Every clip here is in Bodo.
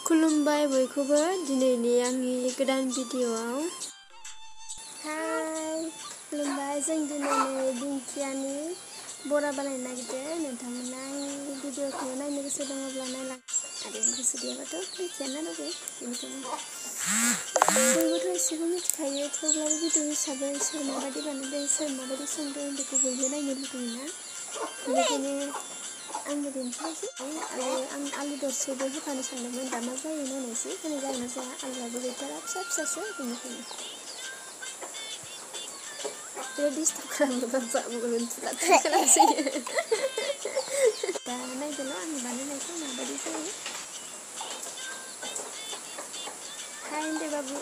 खुलुमबाय बयखौबो दिनैनि आंनि गोदान भिडिअआव। हाय खुलुमबाय। जों दिनै दिंखियानि बरा बानायनो नागिरदों। नोंथांमोना आंनि भिडिअखौ नायनो गोसो दङब्ला नायलां आरो गोसो गैयाबाथ' फैखायाना रावबो। बेनिखायनो बयबोथ' एसेखौ मिथिखायो, थेवब्लाबो भिडिअ हिसाबै सोर माबायदि बानायदों सोर माबायदि संदों बेखौ बयबो नायनो लुगैयोना। बेनिखायनो आंबो दिन्थिनोसै आरो आं आलु दरसेबो होफानो सानदोंमोन। दा मा जायो नायनोसै। होनाय जागोन ना जाया, आलुआबो गैथारा फिसा फिसासो। बेनिखायनो बे डिस्टार्ब खालामोबा बाबु उन्दुलाथाय खोनासैयो। दा नायदोल' आंनि बानायनायखौ माबायदि जायो। हाय होनदो बाबु।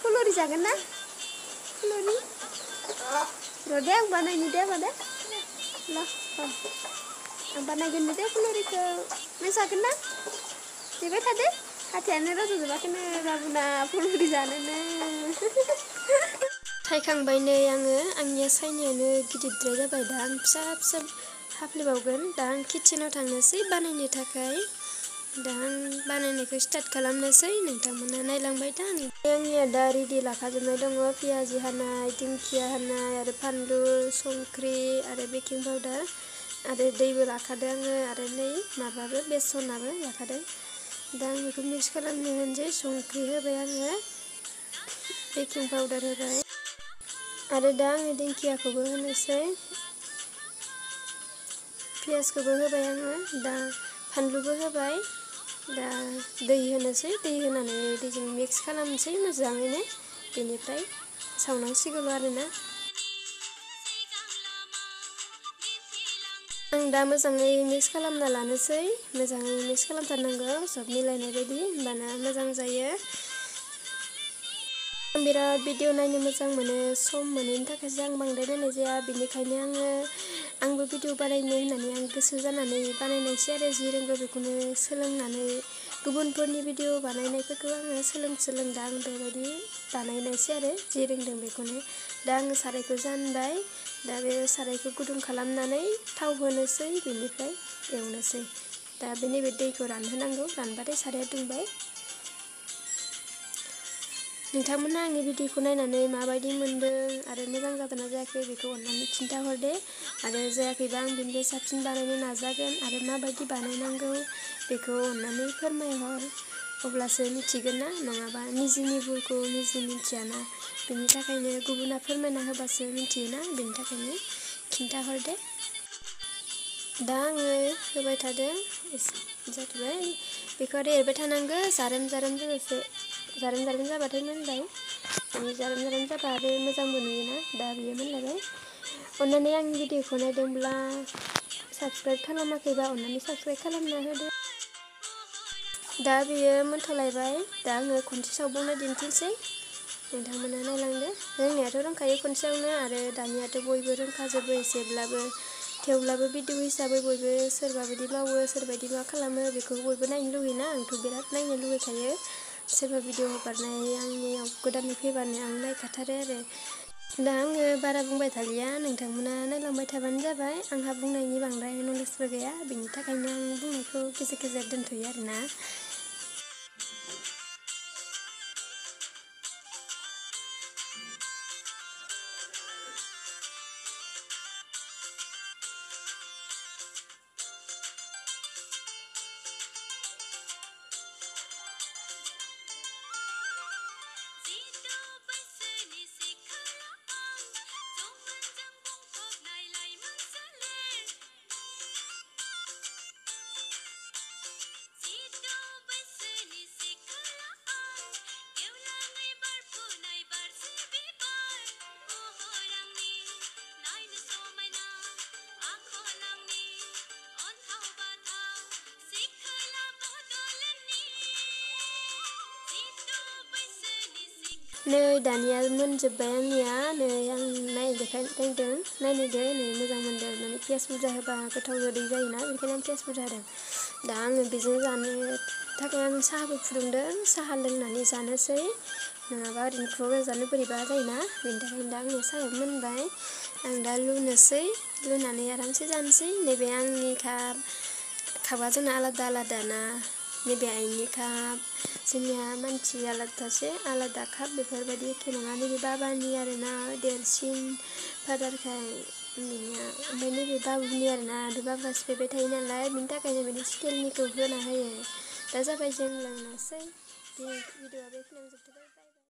फुलरि जागोन ना? फुलरि र' दे आं बानायनि दे बादे ल' आं बानायगोन दे फुलरिखौ। नों जागोन ना? देबाय थादो। हाथायानो रज'जोबाखैनो बाबुना फुलरि जानोनो। सायखांबाय नै आङो। आंनिया सायनायानो गिदिरद्राय जाबाय। दा आं फिसा फिसा हाफ्लेबावगोन। दा आं किटचेनाव थांनोसै बानायनो थाखाय। दा आं बानायनायखौ स्टार्ट खालामनोसै। नोंथांमोना नायलांबाय था। आंनिया दा रेडि लाखाजोबनाय दङ। पियाजि हानाय, दिंखिया हानाय आरो फानलु, संख्रि आरो बेकिं पाउडार आरो दैबो लाखादों आङो। आरो नै माबाबो बेसनाबो लाखादों। दा आं बेखौ मिक्स खालामनो होनोसै। संख्रि होबाय आङो, बेकिं पाउडार होबाय आरो दा आङो दिंखियाखौबो होनोसै, पियाजखौबो होबाय आङो। दा फानलुबो होबाय। दा दै होनोसै। दै होनानै दैजों मिक्स खालामनोसै मोजाङैनो। बेनिफ्राय सावनांसिगौल' आरोना। आं दा मोजाङै मिक्स खालामना लानोसै। मोजाङै मिक्स खालामथारनांगौ, सब मिलायनाय बायदि, होमबाना मोजां जायो। आं बिराद भिडिअ नायनो मोजां मोनो। सम मोनैनि थाखायसो आं बांद्राय नायनाय जाया। बेनिखायनो आंबो भिडिअ बानायनो होननानै आं गोसो जानानै बानायनायसै आरो जि रोंगौ बेखौनो सोलोंनानै गुबुनफोरनि भिडिअ बानायनायफोरखौ आङो सोलोंदा आं बेबायदि बानायनायसै आरो जि रोंदों बेखौनो। दा आङो सारायखौ जानबाय। दा बे सारायखौ गुदुं खालामनानै थाव होनोसै, बेनिफ्राय एवनोसै। दा नैबे दैखौ रानहोनांगौ। रानबाथाय साराया दुंबाय। नोंथांमोना आंनि भिडिअखौ नायनानै माबायदि मोन्दों आरो मोजां जादोंना जायाखै बेखौ अननानै खिन्थाहर। आरो जायाखैबा आं बेनिफ्राय साबसिन बानायनो नाजागोन। आरो माबायदि बानायनांगौ बेखौ अननानै फोरमायहर। अब्लासो मिथिगोन ना, नङाबा निजिनि भुलखौ निजि मिथियाना। बेनि थाखायनो गुबुना फोरमायना होबासो मिथियोना। बेनि थाखायनो खिन्थाहर दे। दा आङो होबाय थादों। एसे जाथ'बाय। बेखौ आरो एरबाय थानांगौ जारोम जारोम जाजासे। जारोम जारोम जाबाथाय मोनबाय। जारोम जारोम जाबा आरो मोजांबो नुयोना। दा बियो मोनलायबाय। अननानै आंनि भिडिअखौ नायदोंब्ला साबस्क्राइब खालामाखैबा अननानै साबस्क्राइब खालामना होदो। दा बियो मोनथ'लायबाय। दा आङो खनसे सावबावना दिन्थिनोसै। नोंथांमोना नायलांदो। रोंनायाथ' रोंखायो खनसेयावनो, आरो दानियाथ' बयबो रोंखाजोबो एसेब्लाबो। थेवब्लाबो भिडिअ हिसाबै बयबो सोरबाबायदि मावो, सोरबायदि मा खालामो बेखौ बयबो नायनो लुगैयोना। आंथ' बिराद नायनो लुगैखायो। सोरबा भिडिअ हगारनाय आंनियाव गोदानै फैबानो आं नायखाथारो आरो। दा आङो बारा बुंबाय थालिया। नोंथांमोना नायलांबाय थाबानो जाबाय। आंहा बुंनायनि बांद्राय नलेजबो गैया। बेनि थाखायनो आं बुंनायखौ गेजेर गेजेर दोनथ'यो आरोना। नै दानिया मोनजोब्बाय आंनिया। नै आं नायदो नायदो नै मोजां मोनदों। माने पियास बुरजा होबा गोथाव गोदै जायोना, बेनिखायनो आं पियास बुरजा होदों। दा आङो बेजों जानो थाखाय आं साहाबो फुदुंदों। साहा लोंनानै जानोसै। नङाबा ओरैनो खुगायाव जानो बोरैबा जायोना बेनि थाखायनो दा आंनि साहायाबो मोनबाय आं दा लुनोसै लुनानै आरामसे जानोसै नैबे आंनि कापआ जोंना आलादा आलादा ना नैबे आइनि काप जोंनिया मानसि आलादा काप बेफोरबायदि एखे नङा नैबे बाबानि आरोना देरसिन फादारखाय बिनिया ओमफ्राय नैबे बाबुनि आरोना बे बाबुआ सिफायबाय थायो नालाय बिनि थाखायनो बिदि स्टिलनिखौ होना होयो दा जाबाय जों लोंनोसै बे भिडिअआ बेखिनियावनो जोबथ'बाय।